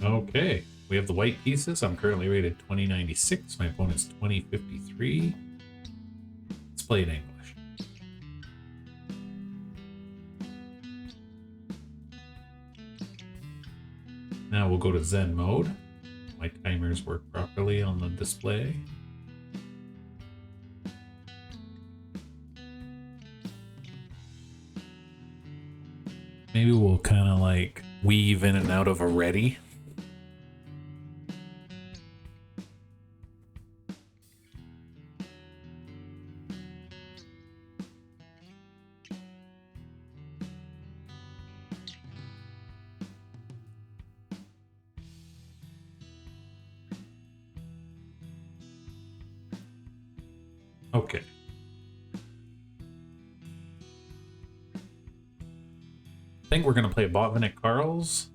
Okay, we have the white pieces. I'm currently rated 2096. My opponent's 2053. Let's play in English. Now we'll go to Zen mode. My timers work properly on the display. Maybe we'll kind of like weave in and out of a ready. Okay. I think we're going to play botvinnik Carls.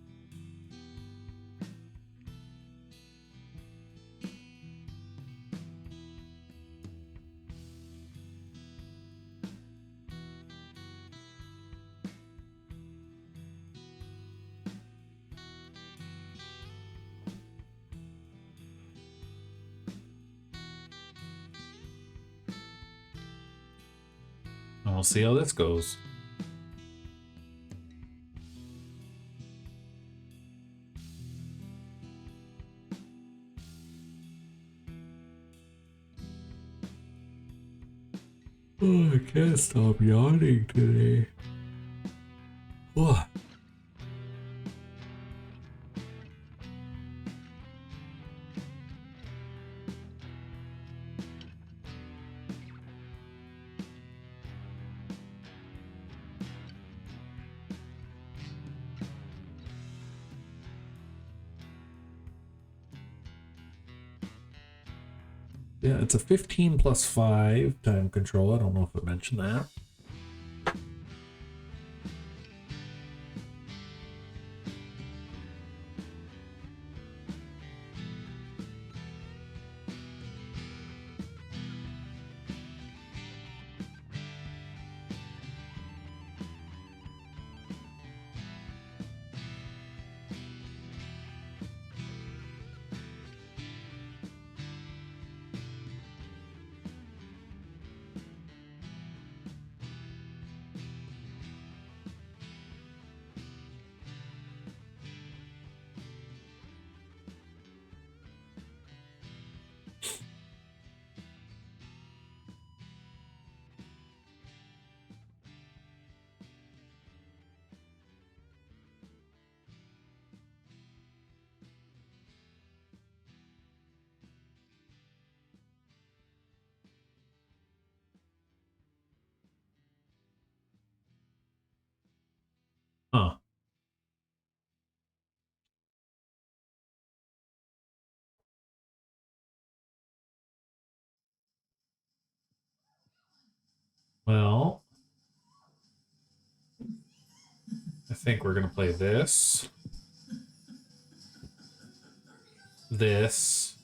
And we'll see how this goes. Oh, I can't stop yawning today. What? Yeah, it's a 15 plus 5 time control. I don't know if I mentioned that. Huh. Well, I think we're going to play this. This.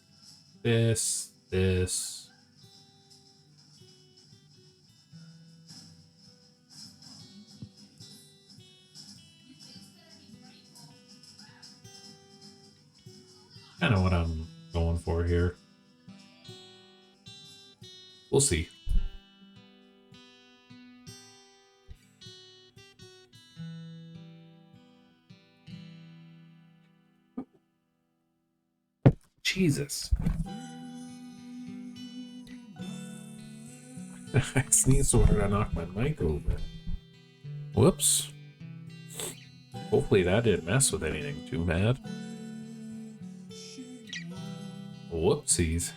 Kind of what I'm going for here. We'll see. Jesus. I sneezed so hard I knocked my mic over. Whoops. Hopefully that didn't mess with anything too bad. Whoopsies.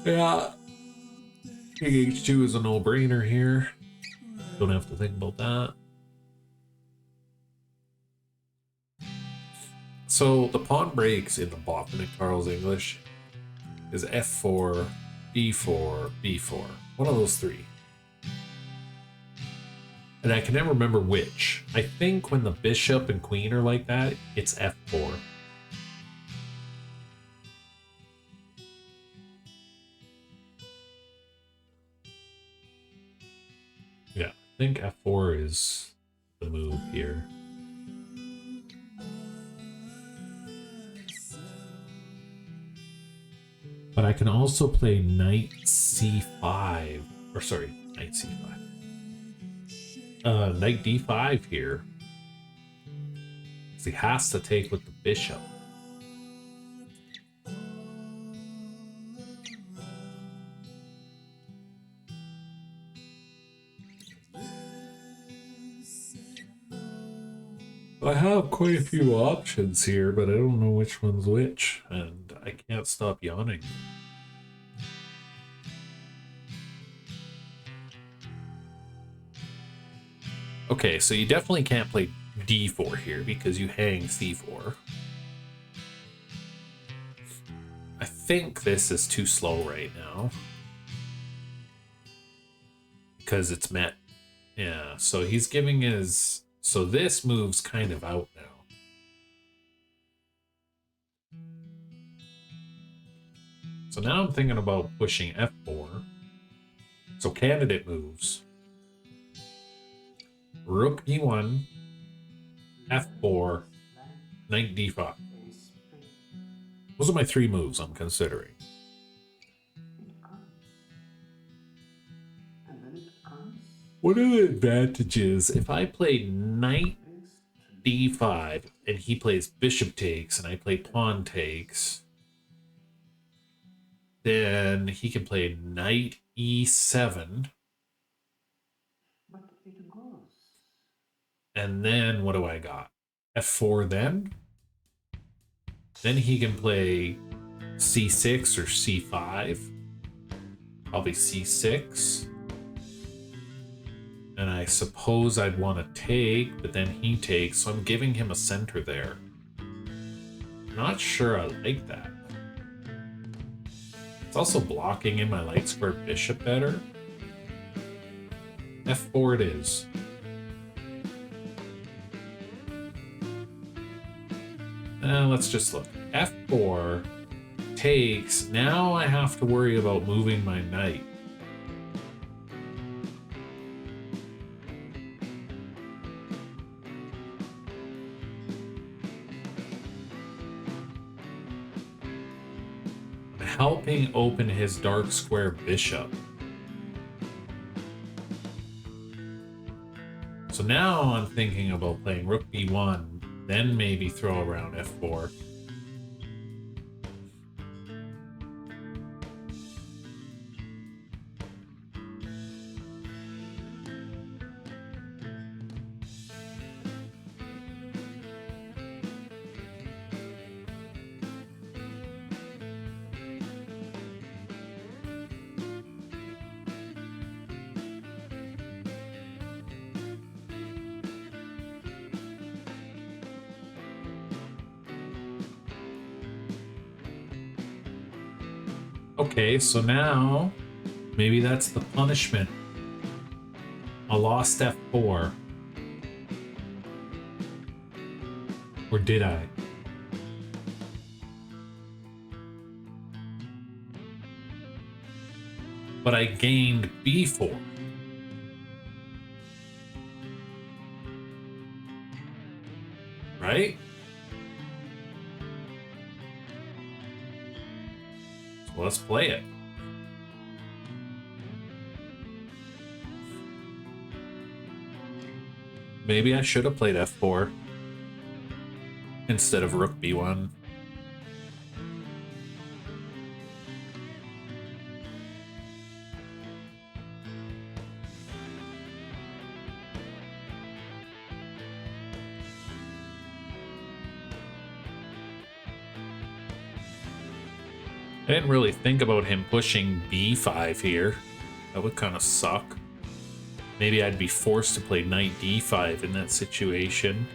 Yeah. King H2 is a no-brainer here. Don't have to think about that. So the pawn breaks in the botvinnik Carl's English is f4, b4, b4. One of those three. And I can never remember which. I think when the bishop and queen are like that, it's f4. think f4 is the move here. But I can also play knight c5. Or sorry, knight c5. Knight d5 here. So he has to take with the bishop. I have quite a few options here, but I don't know which one's which, and I can't stop yawning. Okay, so you definitely can't play d4 here because you hang c4. I think this is too slow right now. Because it's met. Yeah, so he's giving his... So this move's kind of out now. So now I'm thinking about pushing f4. So candidate moves. Rook e1, f4, knight d5. Those are my three moves I'm considering. What are the advantages if I play knight d5 and he plays bishop takes and I play pawn takes? Then he can play knight e7. And then what do I got? f4 then? Then he can play c6 or c5. Probably c6. And I suppose I'd want to take, but then he takes, so I'm giving him a center there. Not sure I like that. It's also blocking in my light square bishop better. f4 it is. Let's just look. f4 takes. Now I have to worry about moving my knight. Helping open his dark square bishop. So now I'm thinking about playing rook b1, then maybe throw around f4. Okay, so now maybe that's the punishment. I lost f4. Or did I? But I gained b4. Right? So let's play it. Maybe I should have played f4 instead of rook b1. I didn't really think about him pushing b5 here. That would kind of suck. Maybe I'd be forced to play knight d5 in that situation.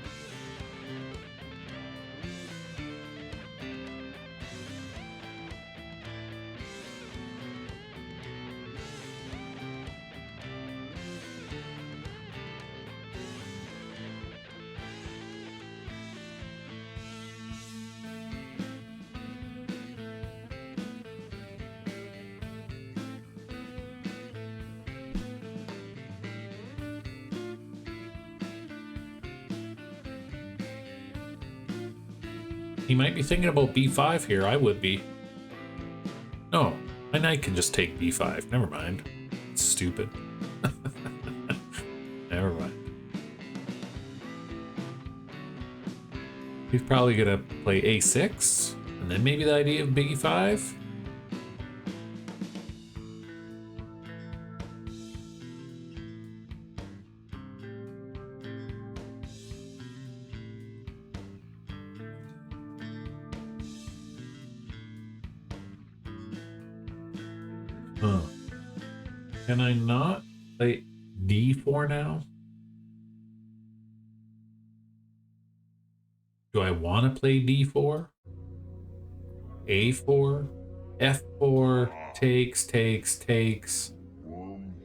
he might be thinking about b5 here. I would be. No, my knight can just take b5. Never mind. It's stupid. Never mind. He's probably gonna play a6, and then maybe the idea of big e5. Huh. Can I not play d4 now? Do I want to play d4? a4? f4? Takes.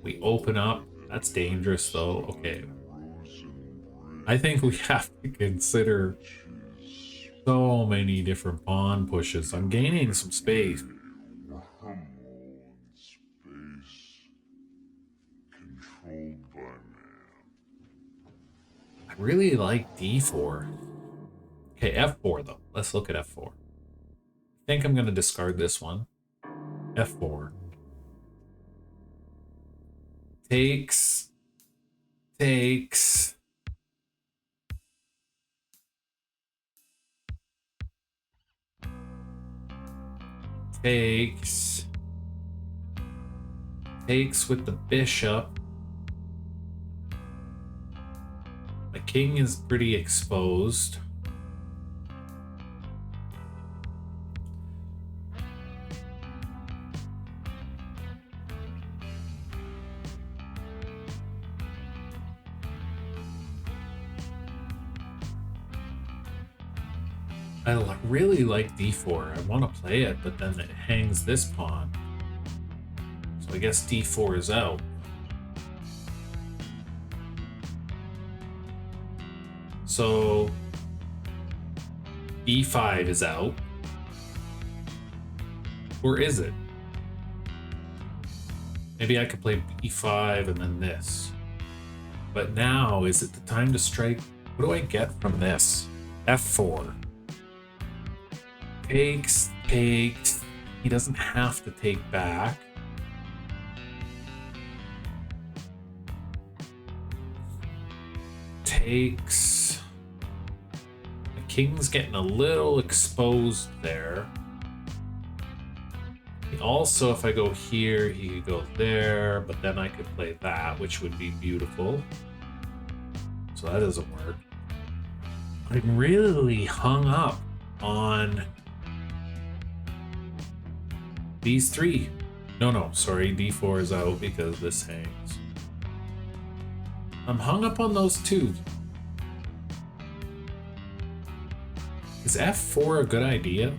We open up. That's dangerous, though. Okay. I think we have to consider so many different pawn pushes. I'm gaining some space. I really like d4. Okay, f4 though. Let's look at f4. I think I'm going to discard this one. f4. Takes. Takes. Takes with the bishop. My king is pretty exposed. I really like d4. I want to play it, but then it hangs this pawn. So I guess d4 is out. So e5 is out. Or is it? Maybe I could play b5 and then this. But now, is it the time to strike? What do I get from this? f4. Takes. He doesn't have to take back. Takes. The king's getting a little exposed there. Also, if I go here, he could go there, but then I could play that, which would be beautiful. So that doesn't work. I'm really hung up on these three. No, sorry, d4 is out because this hangs. I'm hung up on those two. Is f4 a good idea?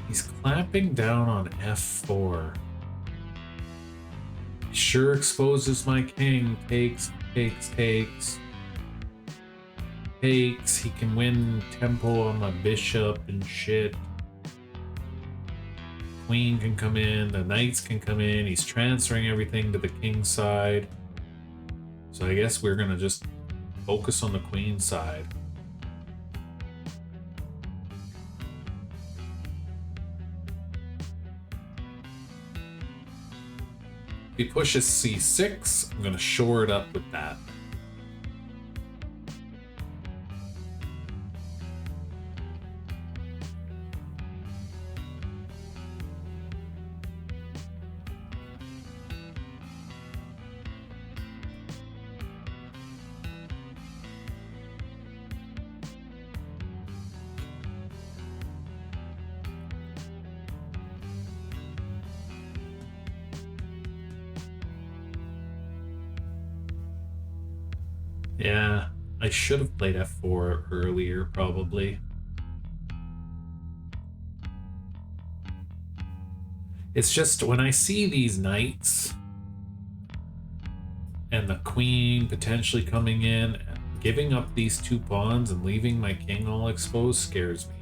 He's clamping down on f4. He sure exposes my king. Takes. He can win tempo on my bishop and shit. Queen can come in. The knights can come in. He's transferring everything to the king side. So I guess we're gonna just focus on the queen side. If he pushes c6, I'm gonna shore it up with that. Yeah, I should have played f4 earlier, probably. It's just when I see these knights and the queen potentially coming in, giving up these two pawns and leaving my king all exposed scares me.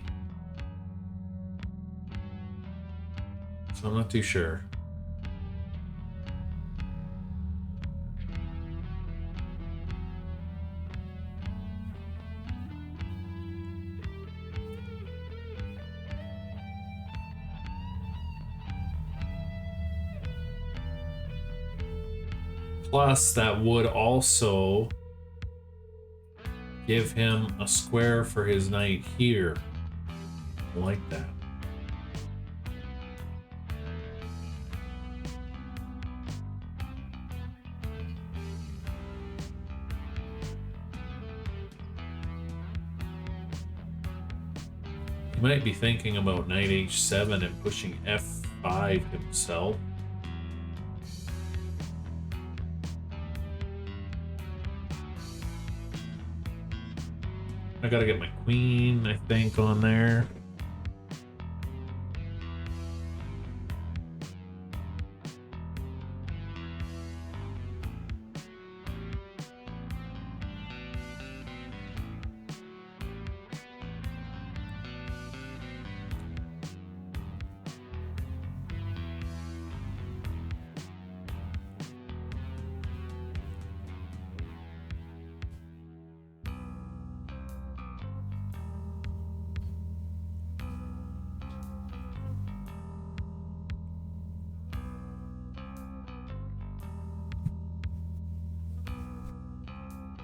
So I'm not too sure. Plus, that would also give him a square for his knight here. I like that. He might be thinking about knight h7 and pushing f5 himself. I gotta get my queen, I think, on there.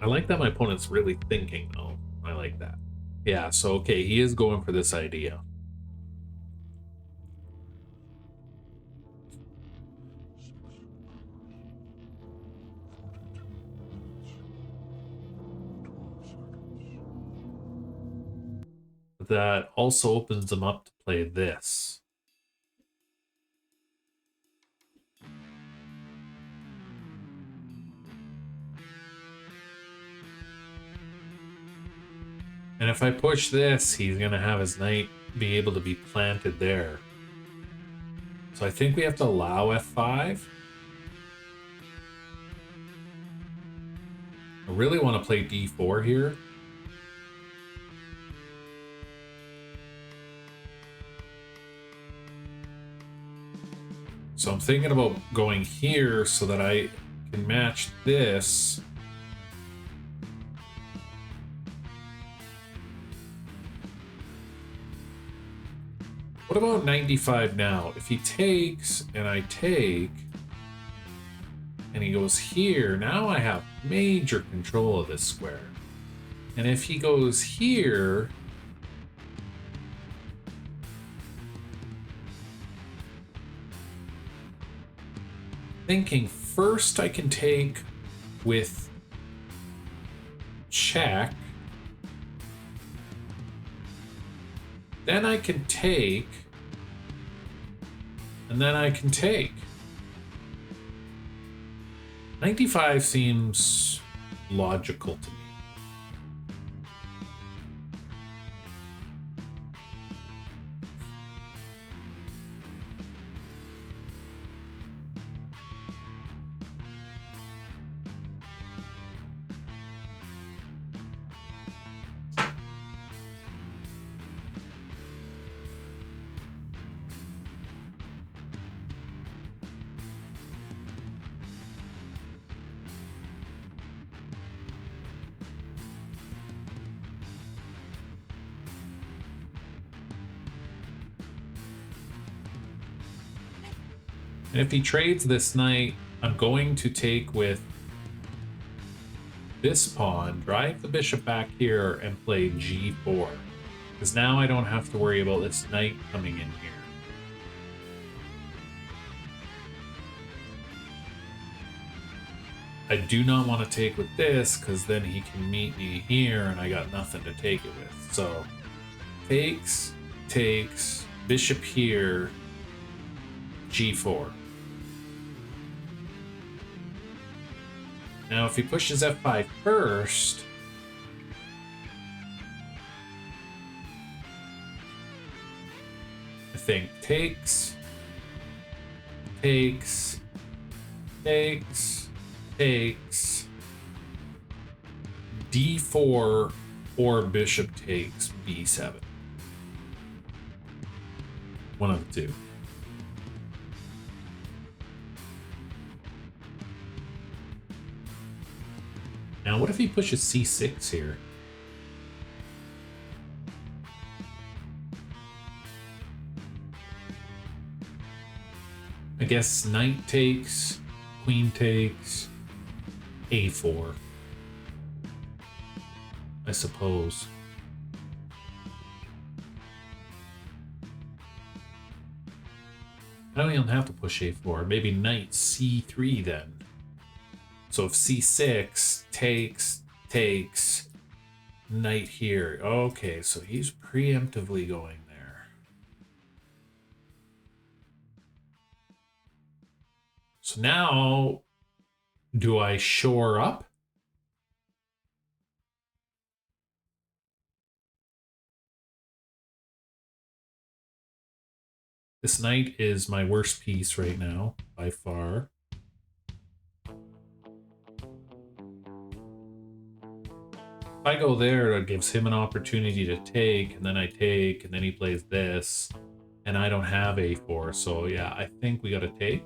I like that my opponent's really thinking, though. I like that. Yeah, so okay, he is going for this idea. But that also opens him up to play this. And if I push this, he's going to have his knight be able to be planted there. So I think we have to allow f5. I really want to play d4 here. So I'm thinking about going here so that I can match this. What about 95 now? If he takes and I take and he goes here, now I have major control of this square. And if he goes here, thinking first I can take with check, then I can take, and then I can take. 95 seems logical to me. And if he trades this knight, I'm going to take with this pawn, drive the bishop back here, and play g4. Because now I don't have to worry about this knight coming in here. I do not want to take with this, because then he can meet me here, and I got nothing to take it with. So, takes, bishop here, g4. Now, if he pushes f5 first, I think takes, d4, or bishop takes b7. One of the two. Now, what if he pushes c6 here? I guess knight takes, queen takes, a4, I suppose. I don't even have to push a4. Maybe knight c3 then. So if c6 takes knight here. Okay, so he's preemptively going there. So now, do I shore up? This knight is my worst piece right now, by far. If I go there, it gives him an opportunity to take, and then I take, and then he plays this, and I don't have a4, so yeah, I think we gotta take.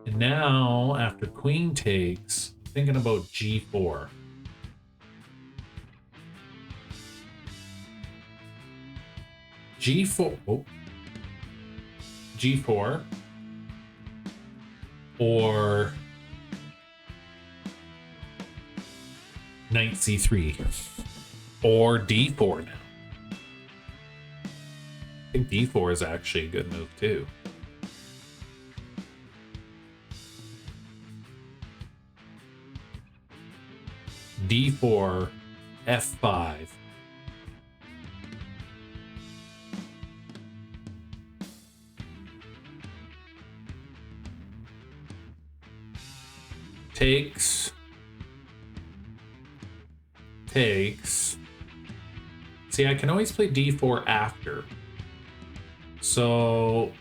And now, after queen takes, I'm thinking about g4. G4, oh. G4, or knight c3, or d4 now. I think d4 is actually a good move too. d4, f5. Takes. See, I can always play d4 after. So,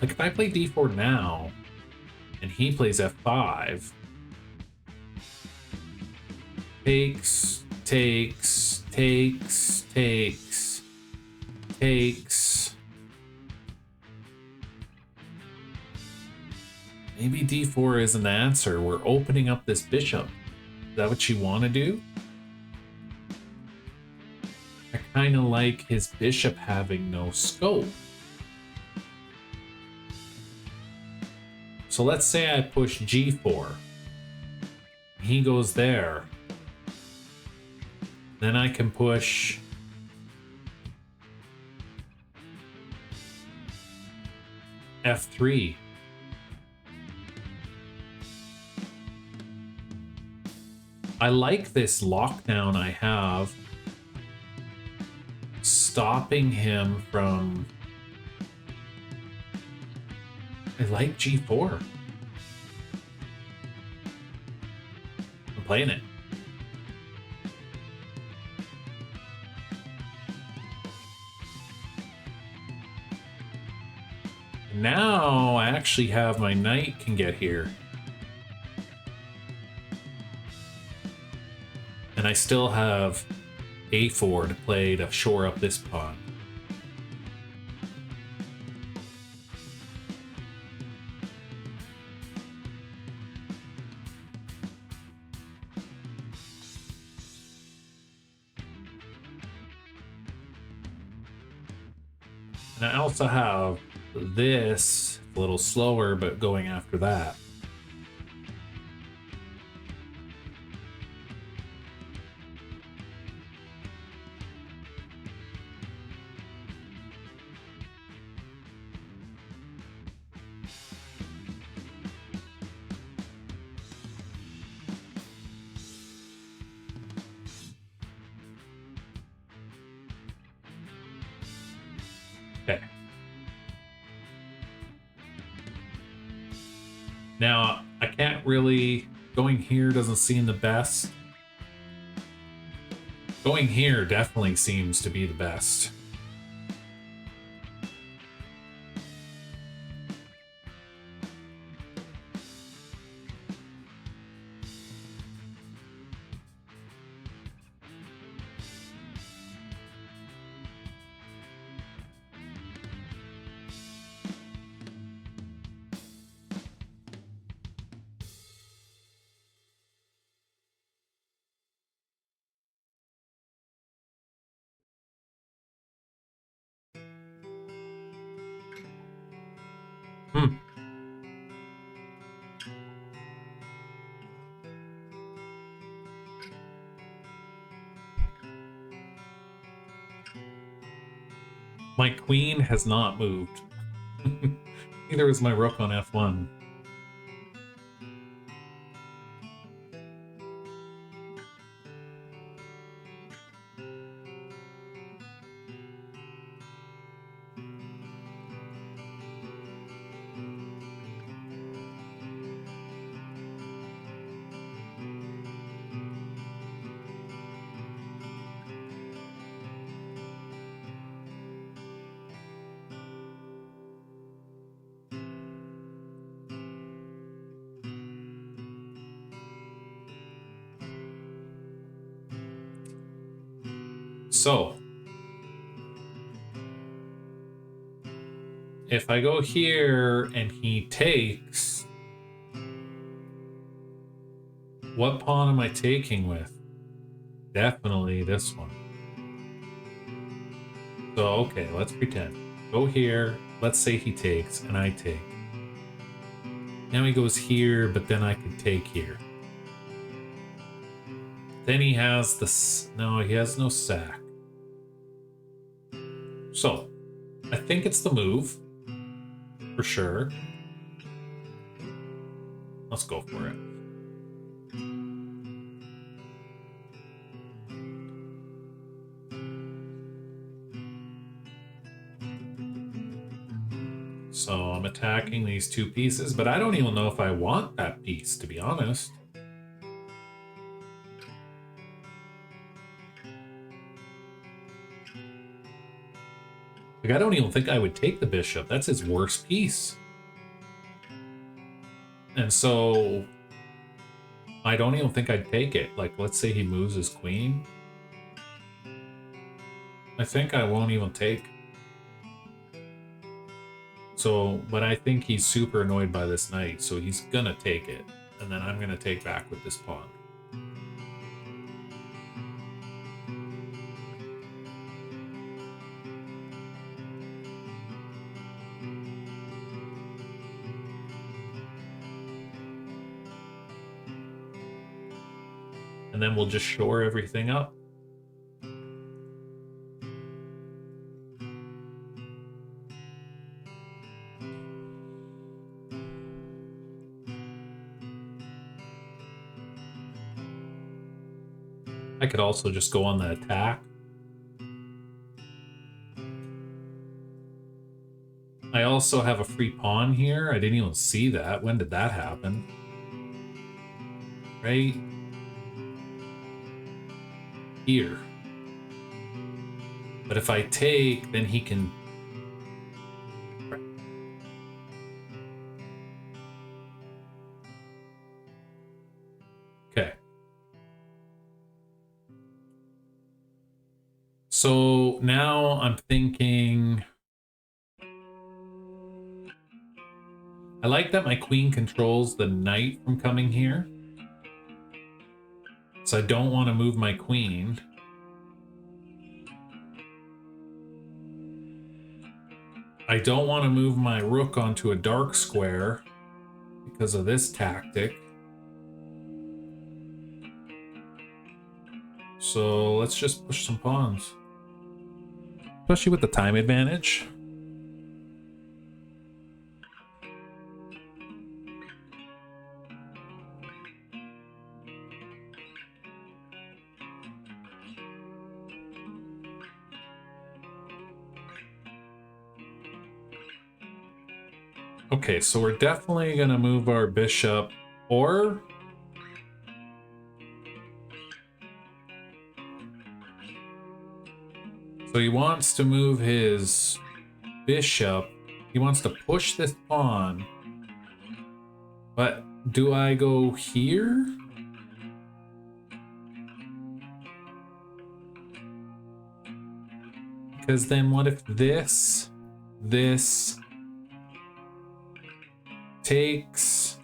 like if I play d4 now, and he plays f5, takes. Maybe d4 isn't the answer. We're opening up this bishop. Is that what you want to do? I kind of like his bishop having no scope. So let's say I push g4. He goes there. Then I can push f3. I like this lockdown I have, stopping him from... I like g4. I'm playing it. Now I actually have my knight can get here. And I still have a4 to play to shore up this pawn. And I also have this, a little slower, but going after that. Okay. Now, I can't really... Going here doesn't seem the best. Going here definitely seems to be the best. My queen has not moved. Neither is my rook on f1. So, if I go here and he takes, what pawn am I taking with? Definitely this one. So, okay, let's pretend. Go here, let's say he takes, and I take. Now he goes here, but then I could take here. Then he has the... No, he has no sack. So, I think it's the move. For sure. Let's go for it. So I'm attacking these two pieces, but I don't even know if I want that piece, to be honest. Like, I don't even think I would take the bishop. That's his worst piece. And so I don't even think I'd take it. Like, let's say he moves his queen. I think I won't even take. So, but I think he's super annoyed by this knight, so he's gonna take it. And then I'm gonna take back with this pawn. And then we'll just shore everything up. I could also just go on the attack. I also have a free pawn here. I didn't even see that. When did that happen? Right here. But if I take, then he can... Okay. So now I'm thinking... I like that my queen controls the knight from coming here. So I don't want to move my queen. I don't want to move my rook onto a dark square because of this tactic. So let's just push some pawns. Especially with the time advantage. Okay, so we're definitely going to move our bishop, or... So he wants to move his bishop. He wants to push this pawn. But do I go here? Because then what if this takes,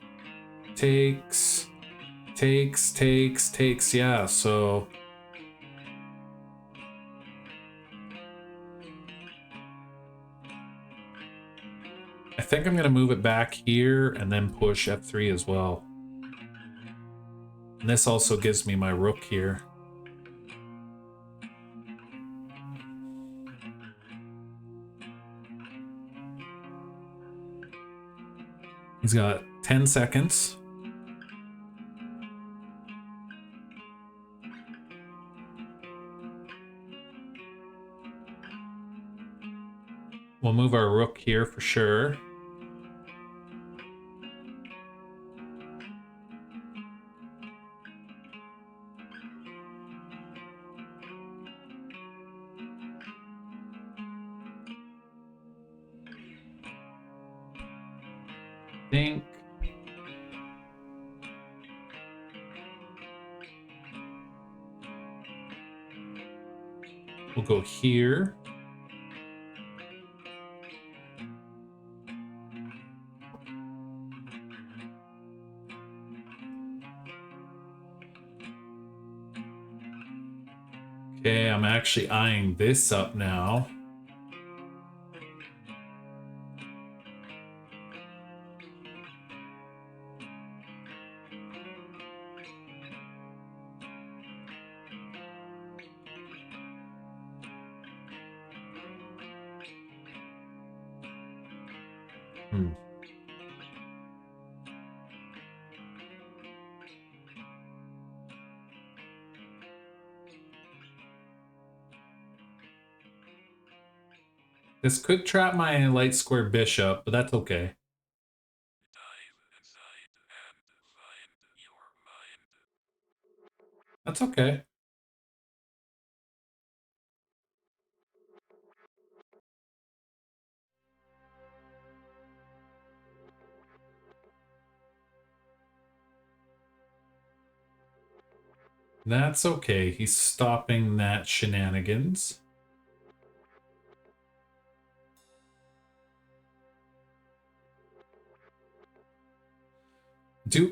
yeah, so... I think I'm going to move it back here and then push f3 as well. And this also gives me my rook here. He's got 10 seconds. We'll move our rook here for sure. Think. We'll go here. Okay, I'm actually eyeing this up now. This could trap my light square bishop, but that's okay. That's okay. That's okay. He's stopping that shenanigans.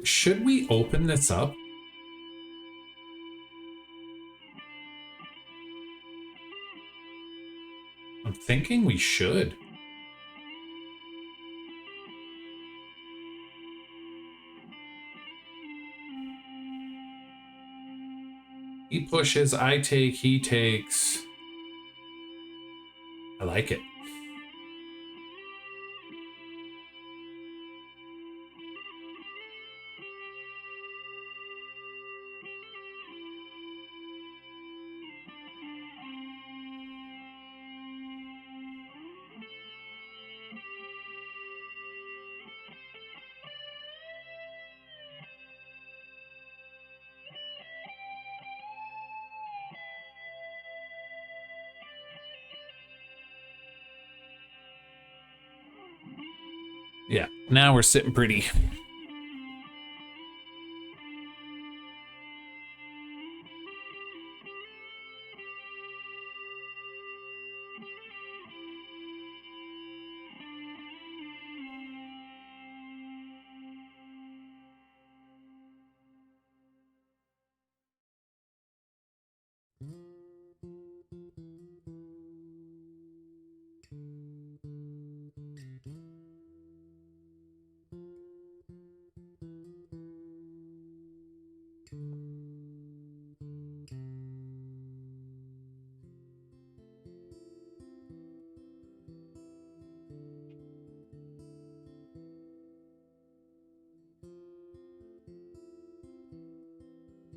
Should we open this up? I'm thinking we should. He pushes, I take, he takes. I like it. Yeah, now we're sitting pretty.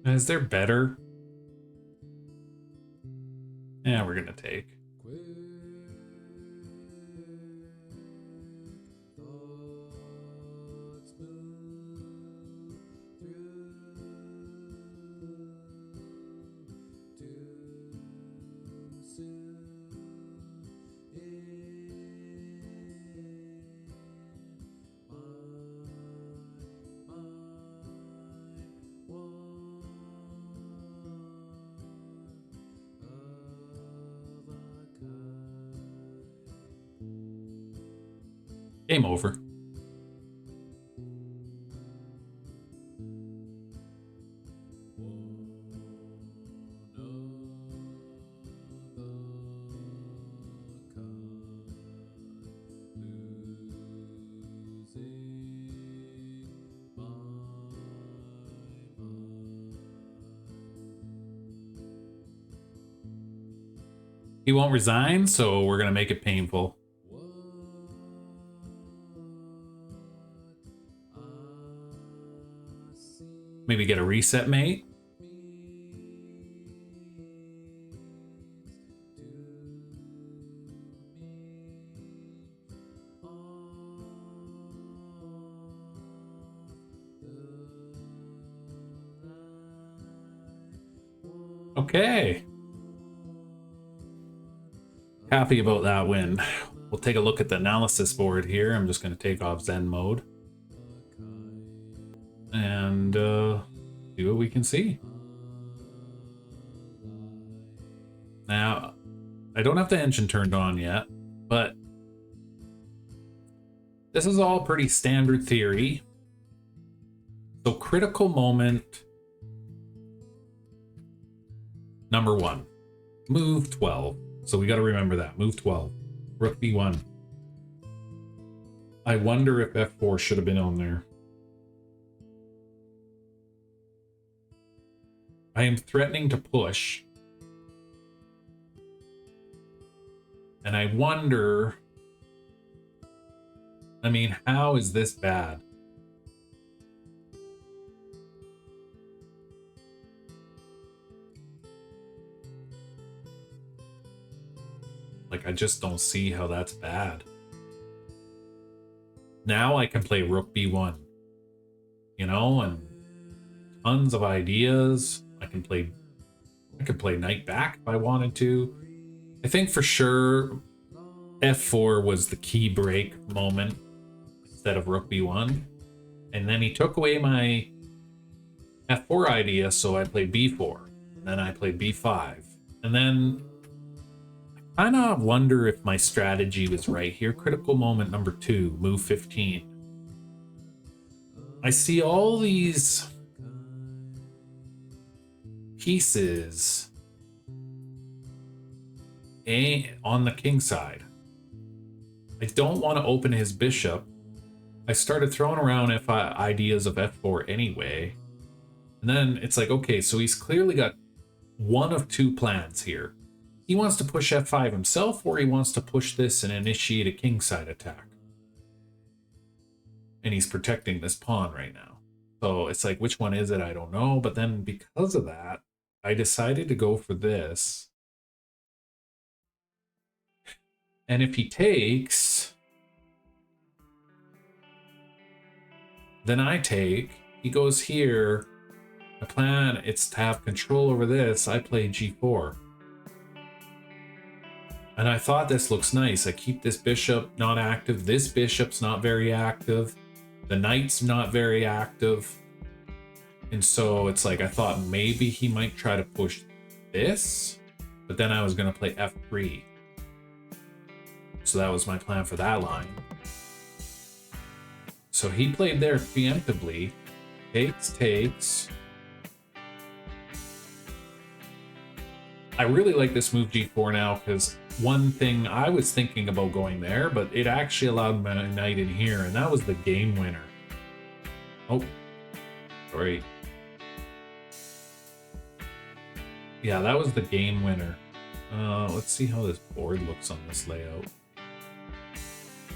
Is there better? Yeah, we're gonna take. Game over. He won't resign, so we're gonna make it painful. Maybe get a reset mate. Okay. Happy about that win. We'll take a look at the analysis board here. I'm just going to take off Zen mode. And see what we can see. Now, I don't have the engine turned on yet, but this is all pretty standard theory. So critical moment number 1, move 12. So we got to remember that, move 12, rook b1. I wonder if f4 should have been on there. I am threatening to push. And I wonder, I mean, how is this bad? Like, I just don't see how that's bad. Now I can play rook b1, you know, and tons of ideas. I could play knight back if I wanted to. I think for sure f4 was the key break moment instead of rook b1. And then he took away my f4 idea, so I played b4. And then I played b5. And then I kind of wonder if my strategy was right here. Critical moment number 2, move 15. I see all these pieces on the king side. I don't want to open his bishop. I started throwing around ideas of f4 anyway. And then it's like, okay, so he's clearly got one of two plans here. He wants to push f5 himself, or he wants to push this and initiate a kingside attack. And he's protecting this pawn right now. So it's like, which one is it? I don't know. But then because of that, I decided to go for this. And if he takes, then I take. He goes here. My plan is to have control over this. I play g4. And I thought this looks nice. I keep this bishop not active. This bishop's not very active. The knight's not very active. And so it's like, I thought maybe he might try to push this, but then I was going to play f3. So that was my plan for that line. So he played there preemptively. Takes. I really like this move g4 now, because one thing I was thinking about going there, but it actually allowed my knight in here, and that was the game winner. Oh, sorry. Yeah, that was the game winner. Let's see how this board looks on this layout.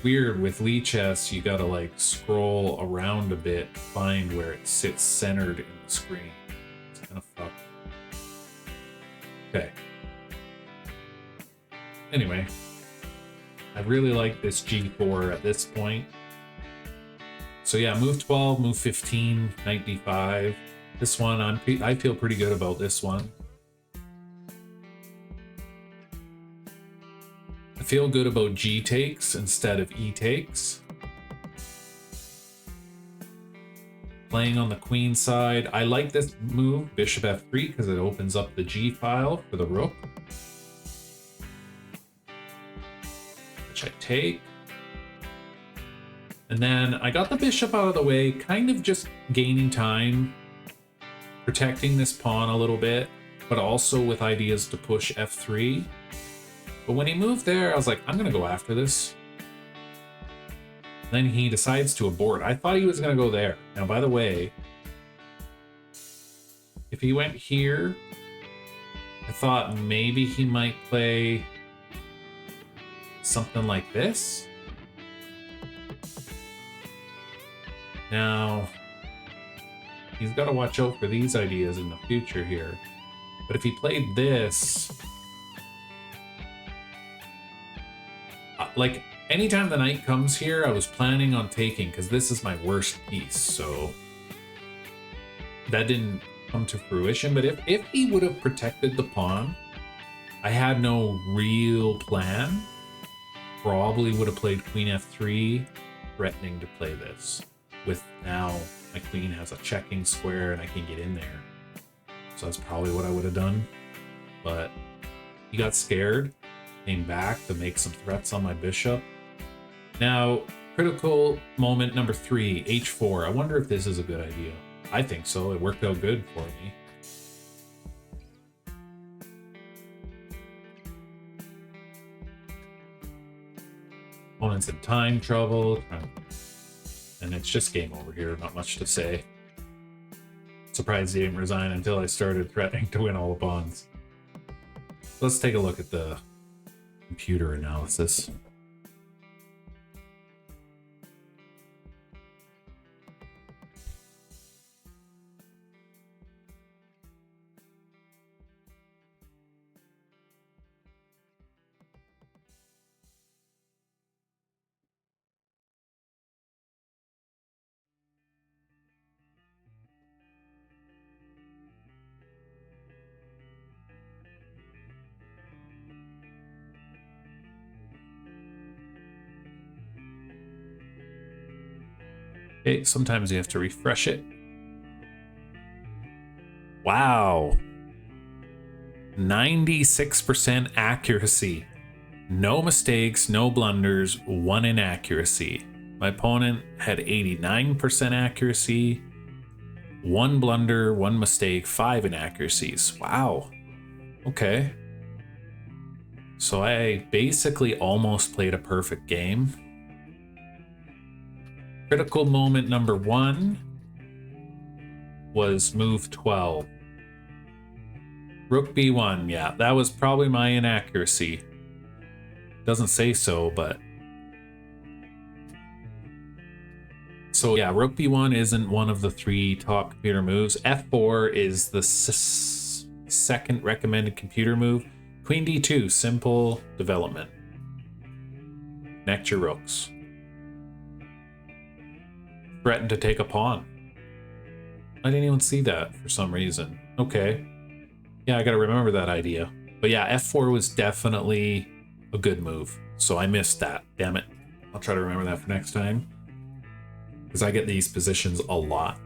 Weird, with lichess, you gotta like scroll around a bit to find where it sits centered in the screen. It's kind of fucked. Okay. Anyway, I really like this g4 at this point. So yeah, move 12, move 15, knight d5. This one, I feel pretty good about this one. I feel good about g takes instead of e takes. Playing on the queen side, I like this move, bishop f3, because it opens up the g file for the rook, which I take. And then I got the bishop out of the way, kind of just gaining time, protecting this pawn a little bit, but also with ideas to push f3. But when he moved there, I was like, I'm going to go after this. Then he decides to abort. I thought he was going to go there. Now, by the way, if he went here, I thought maybe he might play something like this. Now, he's got to watch out for these ideas in the future here. But if he played this, like anytime the knight comes here, I was planning on taking, because this is my worst piece, so that didn't come to fruition. But if he would have protected the pawn, I had no real plan. Probably would have played queen f3, threatening to play this. With now my queen has a checking square and I can get in there. So that's probably what I would have done. But he got scared, came back to make some threats on my bishop. Now, critical moment number 3, h4. I wonder if this is a good idea. I think so. It worked out good for me. Opponent's in time trouble. And it's just game over here. Not much to say. Surprised he didn't resign until I started threatening to win all the pawns. Let's take a look at the computer analysis. Okay, sometimes you have to refresh it. Wow. 96% accuracy. No mistakes, no blunders, 1 inaccuracy. My opponent had 89% accuracy, 1 blunder, 1 mistake, 5 inaccuracies. Wow. Okay. So I basically almost played a perfect game. Critical moment number 1 was move 12. Rook b1, yeah, that was probably my inaccuracy. Doesn't say so, but... So yeah, rook b1 isn't one of the 3 top computer moves. f4 is the second recommended computer move. Queen d2, simple development. Connect your rooks. Threaten to take a pawn. I didn't even see that for some reason. Okay. Yeah, I gotta remember that idea. But yeah, f4 was definitely a good move. So I missed that. Damn it. I'll try to remember that for next time. Because I get these positions a lot.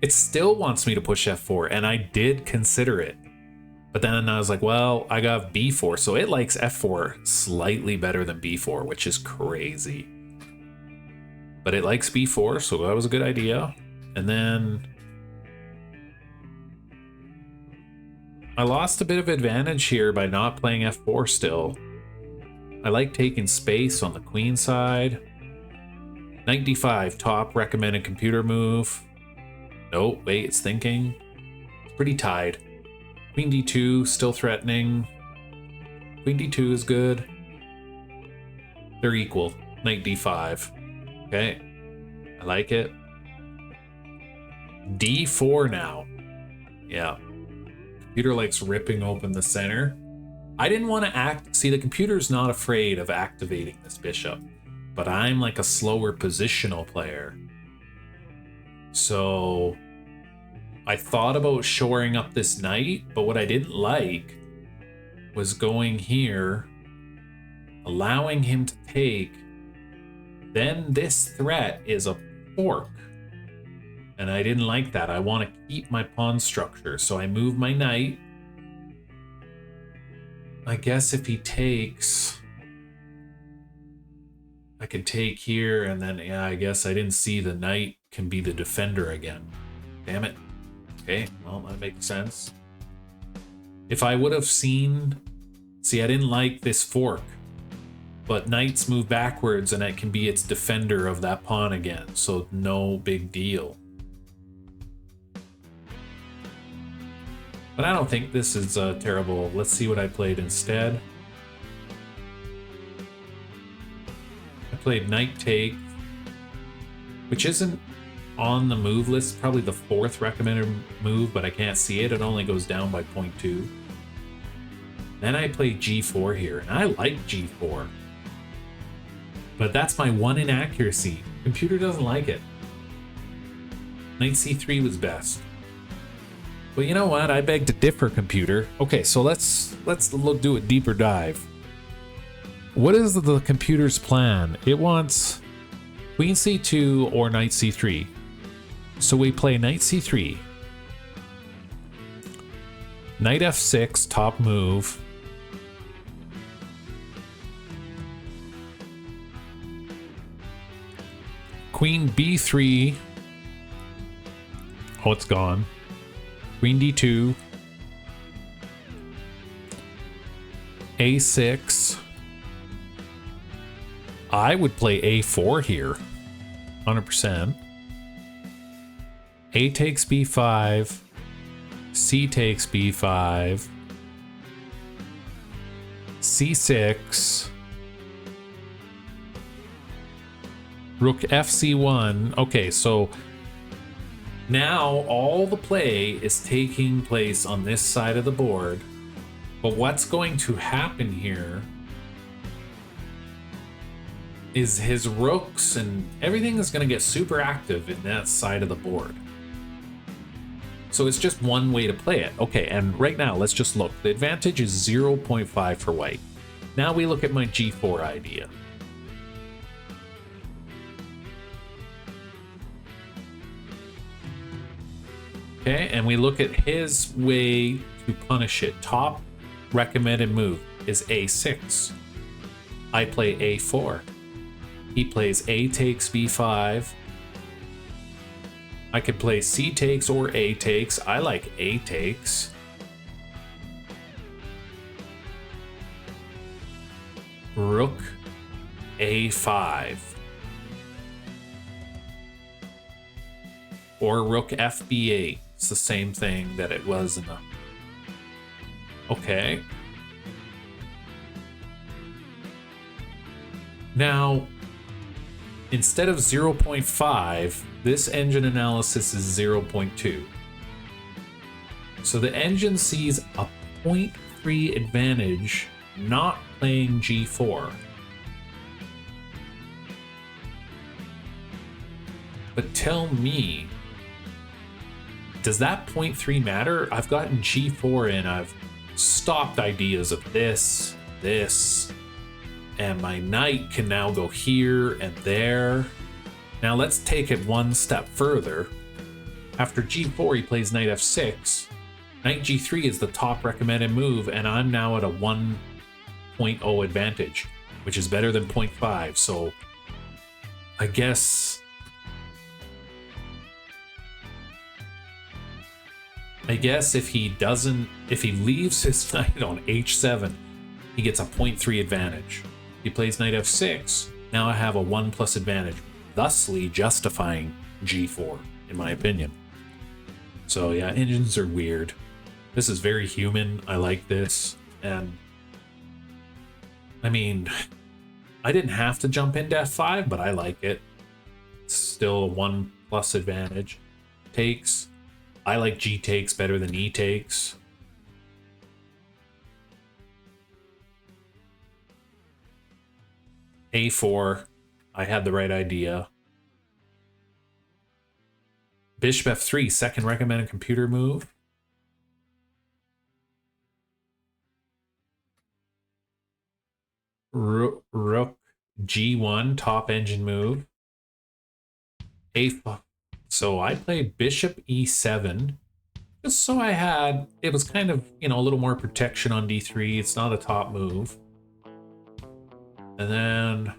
It still wants me to push f4, and I did consider it. But then I was like, well, I got b4, so it likes f4 slightly better than b4, which is crazy. But it likes b4, so that was a good idea. And then I lost a bit of advantage here by not playing f4 still. I like taking space on the queen side. Knight d5, top recommended computer move. No, wait, it's thinking. It's pretty tied. Queen d2, still threatening. Queen d2 is good. They're equal. Knight d5. Okay, I like it. d4 now. Yeah. Computer likes ripping open the center. I didn't want to see, the computer's not afraid of activating this bishop, but I'm like a slower positional player. So I thought about shoring up this knight, but what I didn't like was going here, allowing him to take. Then this threat is a fork. And I didn't like that. I want to keep my pawn structure. So I move my knight. I guess if he takes, I can take here, and then, yeah, I guess I didn't see the knight can be the defender again. Damn it. Okay, well, that makes sense. If I would have seen, see, I didn't like this fork. But knights move backwards and it can be its defender of that pawn again, so no big deal. But I don't think this is terrible. Let's see what I played instead. I played knight take, which isn't on the move list, probably the 4th recommended move, but I can't see it. It only goes down by 0.2. Then I play g4 here, and I like g4. But that's my one inaccuracy. Computer doesn't like it. Knight c3 was best. But you know what? I beg to differ, computer. Okay, so let's do a deeper dive. What is the computer's plan? It wants queen c2 or knight c3. So we play knight c3. Knight f6, top move. Queen b3. Oh, it's gone. Queen d2. a6. I would play a4 here. 100%. A takes b5. C takes b5. c6. Rook fc1. Okay, so now all the play is taking place on this side of the board. But what's going to happen here is his rooks and everything is going to get super active in that side of the board. So it's just one way to play it. Okay, and right now let's just look. The advantage is 0.5 for white. Now we look at my g4 idea. Okay, and we look at his way to punish it. Top recommended move is a6. I play a4. He plays a takes b5. I could play c takes or a takes. I like a takes. Rook a5. Or rook fb8. It's the same thing that it was in the... Okay. Now, instead of 0.5, this engine analysis is 0.2. So the engine sees a 0.3 advantage not playing g4. But tell me, does that 0.3 matter? I've gotten g4 in, I've stopped ideas of this, and my knight can now go here and there. Now let's take it one step further. After g4, he plays knight f6. Knight g3 is the top recommended move, and I'm now at a 1.0 advantage, which is better than 0.5. So I guess if he leaves his knight on h7, he gets a 0.3 advantage. He plays knight f6. Now I have a 1+ advantage, thusly justifying g4, in my opinion. So yeah, engines are weird. This is very human. I like this. And I mean, I didn't have to jump into f5, but I like it. It's still a 1+ advantage. Takes. I like g takes better than e takes. a4. I had the right idea. Bishop f3, second recommended computer move. Rook g1, top engine move. a5. So I play bishop e7, just so it was kind of, a little more protection on d3. It's not a top move. And then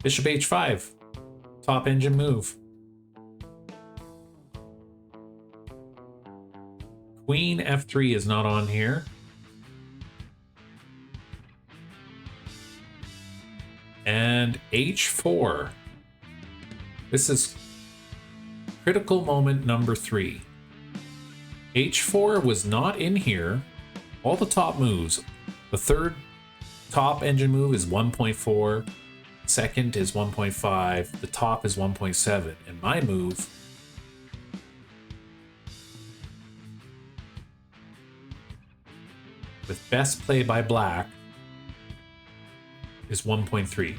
bishop h5, top engine move. Queen f3 is not on here. And h4. This is critical moment number 3. h4 was not in here. All the top moves. The third top engine move is 1.4. second is 1.5, the top is 1.7, and my move with best play by black is 1.3.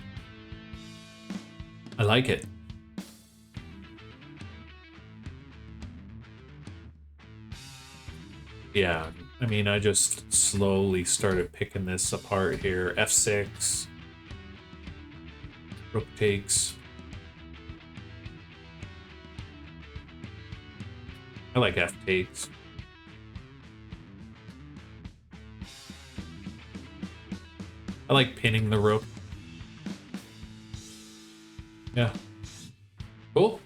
I like it. Yeah, I mean, I just slowly started picking this apart here. F6, rook takes. I like F takes. I like pinning the rook. Yeah. Cool.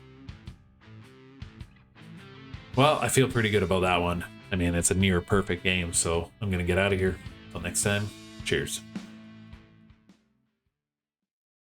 Well, I feel pretty good about that one. I mean, it's a near perfect game, so I'm going to get out of here. Until next time, cheers.